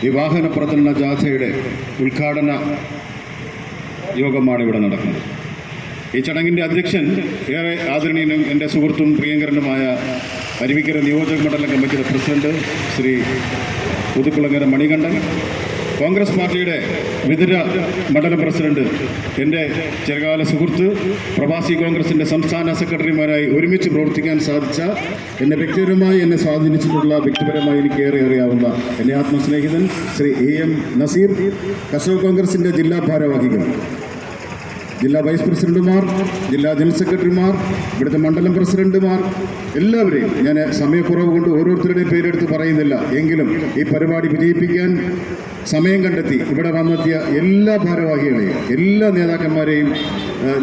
ഈ വാഹന പ്രചരണ ജാഥയുടെ ഉദ്ഘാടന യോഗമാണ് ഇവിടെ നടക്കുന്നത്. ഈ ചടങ്ങിൻ്റെ അധ്യക്ഷൻ ഏറെ ആദരണീയനും എൻ്റെ സുഹൃത്തും പ്രിയങ്കരനുമായ അരുവിക്കര നിയോജക മണ്ഡലം കമ്മിറ്റിയുടെ പ്രസിഡന്റ് ശ്രീ പുതുക്കുളങ്ങര മണികണ്ഠൻ, കോൺഗ്രസ് പാർട്ടിയുടെ വിതുര മണ്ഡലം പ്രസിഡന്റ് എൻ്റെ ചെറുകാല സുഹൃത്ത്, പ്രവാസി കോൺഗ്രസിൻ്റെ സംസ്ഥാന സെക്രട്ടറിമാരായി ഒരുമിച്ച് പ്രവർത്തിക്കാൻ സാധിച്ച, എന്നെ വ്യക്തിപരമായി എന്നെ സ്വാധീനിച്ചിട്ടുള്ള, വ്യക്തിപരമായി എനിക്ക് ഏറെ അറിയാവുന്ന എൻ്റെ ആത്മസ്നേഹിതൻ ശ്രീ AM നസീർ, കർഷക കോൺഗ്രസിൻ്റെ ജില്ലാ ഭാരവാഹികൾ, ജില്ലാ വൈസ് പ്രസിഡന്റുമാർ, ജില്ലാ ജനറൽ സെക്രട്ടറിമാർ, ഇവിടുത്തെ മണ്ഡലം പ്രസിഡന്റുമാർ, എല്ലാവരെയും ഞാൻ സമയക്കുറവ് കൊണ്ട് ഓരോരുത്തരുടെയും പേരെടുത്ത് പറയുന്നില്ല. എങ്കിലും ഈ പരിപാടി വിജയിപ്പിക്കാൻ സമയം കണ്ടെത്തി ഇവിടെ വന്നെത്തിയ എല്ലാ ഭാരവാഹികളെയും എല്ലാ നേതാക്കന്മാരെയും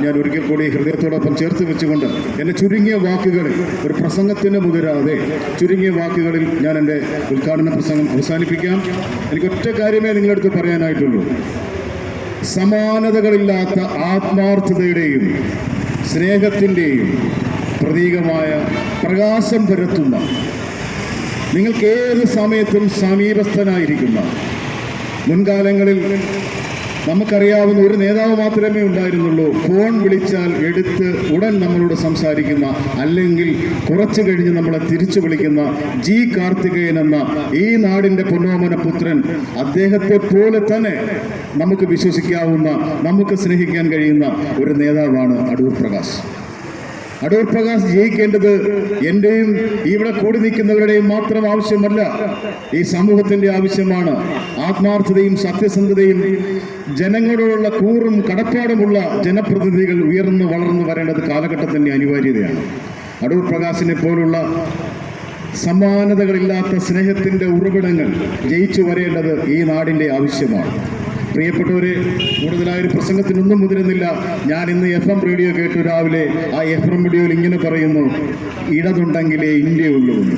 ഞാൻ ഒരിക്കൽ കൂടി ഹൃദയത്തോടൊപ്പം ചേർത്ത് വെച്ചുകൊണ്ട് എൻ്റെ ചുരുങ്ങിയ വാക്കുകളിൽ, ഒരു പ്രസംഗത്തിന് മുതിരാതെ ചുരുങ്ങിയ വാക്കുകളിൽ ഞാൻ എൻ്റെ ഉദ്ഘാടന പ്രസംഗം അവസാനിപ്പിക്കാം. എനിക്കൊറ്റ കാര്യമേ നിങ്ങളടുത്ത് പറയാനായിട്ടുള്ളൂ. സമാനതകളില്ലാത്ത ആത്മാർത്ഥതയുടെയും സ്നേഹത്തിൻ്റെയും പ്രതീകമായ പ്രകാശം പരത്തുന്ന, നിങ്ങൾക്ക് ഏത് സമയത്തും സമീപസ്ഥനായിരിക്കുന്ന, മുൻകാലങ്ങളിൽ നമുക്കറിയാവുന്ന ഒരു നേതാവ് മാത്രമേ ഉണ്ടായിരുന്നുള്ളൂ. ഫോൺ വിളിച്ചാൽ എടുത്ത് ഉടൻ നമ്മളോട് സംസാരിക്കുന്ന, അല്ലെങ്കിൽ കുറച്ചു കഴിഞ്ഞ് നമ്മളെ തിരിച്ചു വിളിക്കുന്ന G. കാർത്തികേയൻ എന്ന ഈ നാടിൻ്റെ പൊന്നോമന പുത്രൻ, അദ്ദേഹത്തെ പോലെ തന്നെ നമുക്ക് വിശ്വസിക്കാവുന്ന, നമുക്ക് സ്നേഹിക്കാൻ കഴിയുന്ന ഒരു നേതാവാണ് അടൂർ പ്രകാശ്. അടൂർ പ്രകാശ് ജയിക്കേണ്ടത് എൻ്റെയും ഇവിടെ കൂടി നിൽക്കുന്നവരുടെയും മാത്രം ആവശ്യമല്ല, ഈ സമൂഹത്തിൻ്റെ ആവശ്യമാണ്. ആത്മാർത്ഥതയും സത്യസന്ധതയും ജനങ്ങളോടുള്ള കൂറും കടപ്പാടുമുള്ള ജനപ്രതിനിധികൾ ഉയർന്നു വളർന്നു വരേണ്ടത് കാലഘട്ടത്തിൻ്റെ അനിവാര്യതയാണ്. അടൂർ പ്രകാശിനെ പോലുള്ള സമാനതകളില്ലാത്ത സ്നേഹത്തിൻ്റെ ഉറവിടങ്ങൾ ജയിച്ചു വരേണ്ടത് ഈ നാടിൻ്റെ ആവശ്യമാണ്. പ്രിയപ്പെട്ടവരെ, കൂടുതലായൊരു പ്രസംഗത്തിനൊന്നും മുതിരുന്നില്ല. ഞാൻ ഇന്ന് FM റേഡിയോ കേട്ടു രാവിലെ. ആ FM റേഡിയോയിൽ ഇങ്ങനെ പറയുന്നു, ഇടതുണ്ടെങ്കിലേ ഇന്ത്യയുള്ളൂ എന്ന്.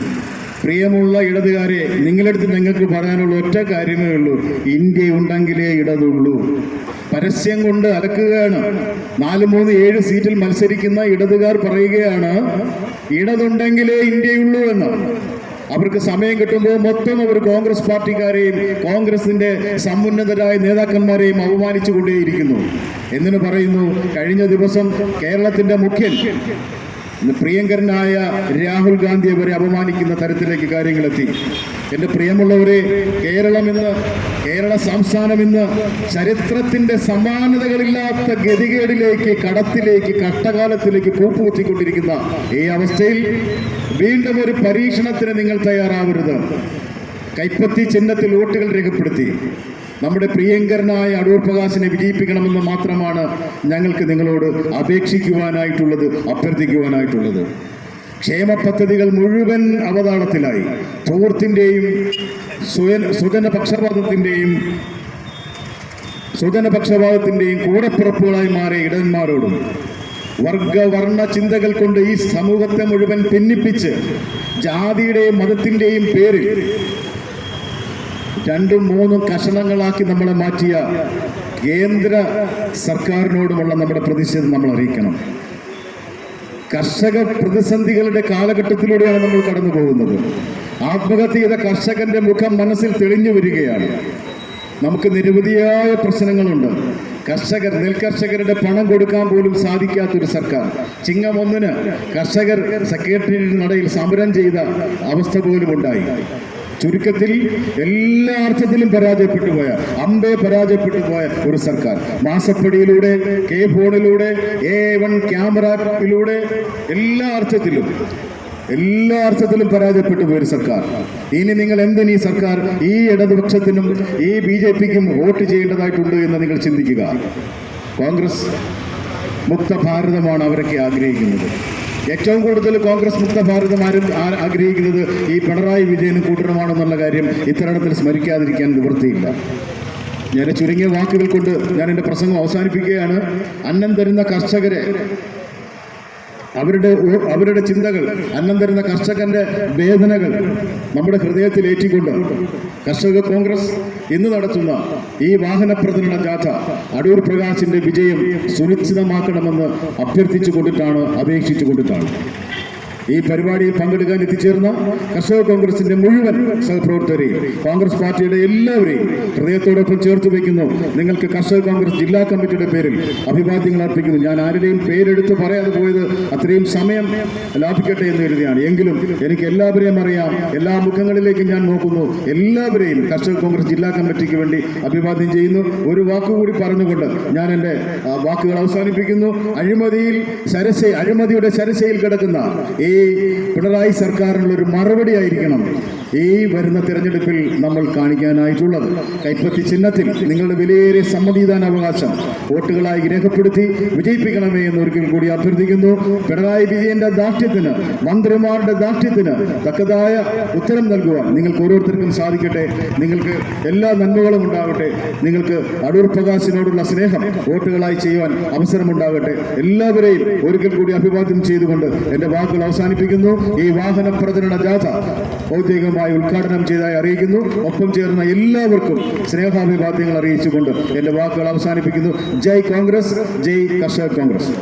പ്രിയമുള്ള ഇടതുകാരെ, നിങ്ങളടുത്ത് ഞങ്ങൾക്ക് പറയാനുള്ള ഒറ്റ കാര്യമേ ഉള്ളൂ, ഇന്ത്യ ഉണ്ടെങ്കിലേ ഇടതുള്ളൂ. പരസ്യം കൊണ്ട് അലക്കുകയാണ്. 4-3-7 സീറ്റിൽ മത്സരിക്കുന്ന ഇടതുകാർ പറയുകയാണ്, ഇടതുണ്ടെങ്കിലേ ഇന്ത്യയുള്ളൂ എന്ന്. അവർക്ക് സമയം കിട്ടുമ്പോൾ മൊത്തം അവർ കോൺഗ്രസ് പാർട്ടിക്കാരെയും കോൺഗ്രസിന്റെ സമുന്നതരായ നേതാക്കന്മാരെയും അപമാനിച്ചു കൊണ്ടേയിരിക്കുന്നു. എന്നിന് പറയുന്നു, കഴിഞ്ഞ ദിവസം കേരളത്തിന്റെ മുഖ്യൻ പ്രിയങ്കരനായ രാഹുൽ ഗാന്ധിയെ വരെ അപമാനിക്കുന്ന തരത്തിലേക്ക് കാര്യങ്ങളെത്തി. എൻ്റെ പ്രിയമുള്ളവരെ, കേരള സംസ്ഥാനം ഇന്ന് ചരിത്രത്തിൻ്റെ സമാനതകളില്ലാത്ത ഗതികേടിലേക്ക്, കടത്തിലേക്ക്, കഷ്ടകാലത്തിലേക്ക് കൂപ്പുകുത്തിക്കൊണ്ടിരിക്കുന്ന ഈ അവസ്ഥയിൽ വീണ്ടും ഒരു പരീക്ഷണത്തിന് നിങ്ങൾ തയ്യാറാവരുത്. കൈപ്പത്തി ചിഹ്നത്തിൽ വോട്ടുകൾ രേഖപ്പെടുത്തി നമ്മുടെ പ്രിയങ്കരനായ അടൂർ പ്രകാശിനെ വിജയിപ്പിക്കണമെന്ന് മാത്രമാണ് ഞങ്ങൾക്ക് നിങ്ങളോട് അപേക്ഷിക്കുവാനായിട്ടുള്ളത്, അഭ്യർത്ഥിക്കുവാനായിട്ടുള്ളത്. ക്ഷേമ പദ്ധതികൾ മുഴുവൻ അവതാളത്തിലായി. ധൂർത്തിൻ്റെയും സ്വജനപക്ഷപാതത്തിൻ്റെയും കൂടപ്പിറപ്പുകളായി മാറിയ ഇടയന്മാരോടും വർഗവർണ്ണ ചിന്തകൾ കൊണ്ട് ഈ സമൂഹത്തെ മുഴുവൻ ഭിന്നിപ്പിച്ച് ജാതിയുടെയും മതത്തിൻ്റെയും പേരിൽ 2-3 കഷണങ്ങളാക്കി നമ്മളെ മാറ്റിയ കേന്ദ്ര സർക്കാരിനോടുമുള്ള നമ്മുടെ പ്രതിഷേധം നമ്മൾ അറിയിക്കണം. കർഷക പ്രതിസന്ധികളുടെ കാലഘട്ടത്തിലൂടെയാണ് നമ്മൾ കടന്നു പോകുന്നത്. ആത്മഹത്യ ചെയ്ത കർഷകന്റെ മുഖം മനസ്സിൽ തെളിഞ്ഞു വരികയാണ്. നമുക്ക് നിരവധിയായ പ്രശ്നങ്ങളുണ്ട്. നെൽകർഷകരുടെ പണം കൊടുക്കാൻ പോലും സാധിക്കാത്തൊരു സർക്കാർ. ചിങ്ങം 1-ന് കർഷകർ സെക്രട്ടേറിയറ്റ് നടയിൽ സമരം ചെയ്ത അവസ്ഥ പോലും ഉണ്ടായി. ചുരുക്കത്തിൽ എല്ലാ അർത്ഥത്തിലും പരാജയപ്പെട്ടു പോയ ഒരു സർക്കാർ. മാസപ്പടിയിലൂടെ, ഫോണിലൂടെ, A1 ക്യാമറയിലൂടെ എല്ലാ അർത്ഥത്തിലും പരാജയപ്പെട്ടു പോയൊരു സർക്കാർ. ഇനി നിങ്ങൾ എന്തിന് ഈ സർക്കാർ, ഈ ഇടതുപക്ഷത്തിനും ഈ BJPക്കും വോട്ട് ചെയ്യേണ്ടതായിട്ടുണ്ട് എന്ന് നിങ്ങൾ ചിന്തിക്കുക. കോൺഗ്രസ് മുക്ത ഭാരതമാണ് അവരൊക്കെ ആഗ്രഹിക്കുന്നത്. ഏറ്റവും കൂടുതൽ കോൺഗ്രസ് മുക്ത ഭാരതം ആഗ്രഹിക്കുന്നത് ഈ പിണറായി വിജയനും കൂട്ടരുമാണെന്നുള്ള കാര്യം ഇത്തരണത്തിൽ സ്മരിക്കാതിരിക്കാൻ നിവൃത്തിയില്ല. ഞാൻ ചുരുങ്ങിയ വാക്കുകൾ കൊണ്ട് ഞാൻ എൻ്റെ പ്രസംഗം അവസാനിപ്പിക്കുകയാണ്. അന്നം തരുന്ന കർഷകരെ, അവരുടെ ചിന്തകൾ, അന്നം തരുന്ന കർഷകന്റെ വേദനകൾ നമ്മുടെ ഹൃദയത്തിൽ ഏറ്റിക്കൊണ്ട് കർഷക കോൺഗ്രസ് ഇന്ന് നടത്തുന്ന ഈ വാഹന പ്രചരണ ജാഥ അടൂർ പ്രകാശിന്റെ വിജയം സുനിശ്ചിതമാക്കണമെന്ന് അഭ്യർത്ഥിച്ചു കൊണ്ടിട്ടാണ്, അപേക്ഷിച്ചു കൊണ്ടിട്ടാണ്. ഈ പരിപാടിയിൽ പങ്കെടുക്കാൻ എത്തിച്ചേർന്ന കർഷക കോൺഗ്രസിന്റെ മുഴുവൻ സഹപ്രവർത്തകരെയും കോൺഗ്രസ് പാർട്ടിയുടെ എല്ലാവരെയും ഹൃദയത്തോടൊപ്പം ചേർത്ത് വയ്ക്കുന്നു. നിങ്ങൾക്ക് കർഷക കോൺഗ്രസ് ജില്ലാ കമ്മിറ്റിയുടെ പേരിൽ അഭിവാദ്യങ്ങൾ അർപ്പിക്കുന്നു. ഞാൻ ആരുടെയും പേരെടുത്ത് പറയാതെ പോയത് അത്രയും സമയം ലാഭിക്കട്ടെ എന്ന് കരുതിയാണ്. എങ്കിലും എനിക്ക് എല്ലാവരെയും അറിയാം, എല്ലാ മുഖങ്ങളിലേക്കും ഞാൻ നോക്കുന്നു. എല്ലാവരെയും കർഷക കോൺഗ്രസ് ജില്ലാ കമ്മിറ്റിക്ക് വേണ്ടി അഭിവാദ്യം ചെയ്യുന്നു. ഒരു വാക്കുകൂടി പറഞ്ഞുകൊണ്ട് ഞാൻ എൻ്റെ വാക്കുകൾ അവസാനിപ്പിക്കുന്നു. അഴിമതിയുടെ സരസയിൽ കിടക്കുന്ന ഈ പിണറായി സർക്കാരിനുള്ള ഒരു മറുപടി ആയിരിക്കണം ഈ വരുന്ന തെരഞ്ഞെടുപ്പിൽ നമ്മൾ കാണിക്കാനായിട്ടുള്ളത്. കൈപ്പത്തി ചിഹ്നത്തിൽ നിങ്ങളുടെ വിലയേറിയ സമ്മതിദാനാവകാശം വോട്ടുകളായി രേഖപ്പെടുത്തി വിജയിപ്പിക്കണമേ എന്ന് ഒരിക്കൽ കൂടി അഭ്യർത്ഥിക്കുന്നു. പിണറായി വിജയന്റെ ദാഷ്ട്യത്തിന്, മന്ത്രിമാരുടെ ദാഷ്ട്യത്തിന് തക്കതായ ഉത്തരം നൽകുവാൻ നിങ്ങൾക്ക് ഓരോരുത്തർക്കും സാധിക്കട്ടെ. നിങ്ങൾക്ക് എല്ലാ നന്മകളും ഉണ്ടാകട്ടെ. നിങ്ങൾക്ക് അടൂർ പ്രകാശിനോടുള്ള സ്നേഹം വോട്ടുകളായി ചെയ്യുവാൻ അവസരമുണ്ടാകട്ടെ. എല്ലാവരെയും ഒരിക്കൽ കൂടി അഭിവാദ്യം ചെയ്തുകൊണ്ട് എൻ്റെ വാക്കുകൾ അവസാനിപ്പിക്കുന്നു. ഈ വാഹന പ്രചരണ ജാഥ ഔദ്യോഗികമായി ഉദ്ഘാടനം ചെയ്തതായി അറിയിക്കുന്നു. ഒപ്പം ചേർന്ന എല്ലാവർക്കും സ്നേഹാഭിവാദ്യങ്ങൾ അറിയിച്ചുകൊണ്ട് എൻ്റെ വാക്കുകൾ അവസാനിപ്പിക്കുന്നു. ജയ് കോൺഗ്രസ്, ജയ് കർഷക കോൺഗ്രസ്.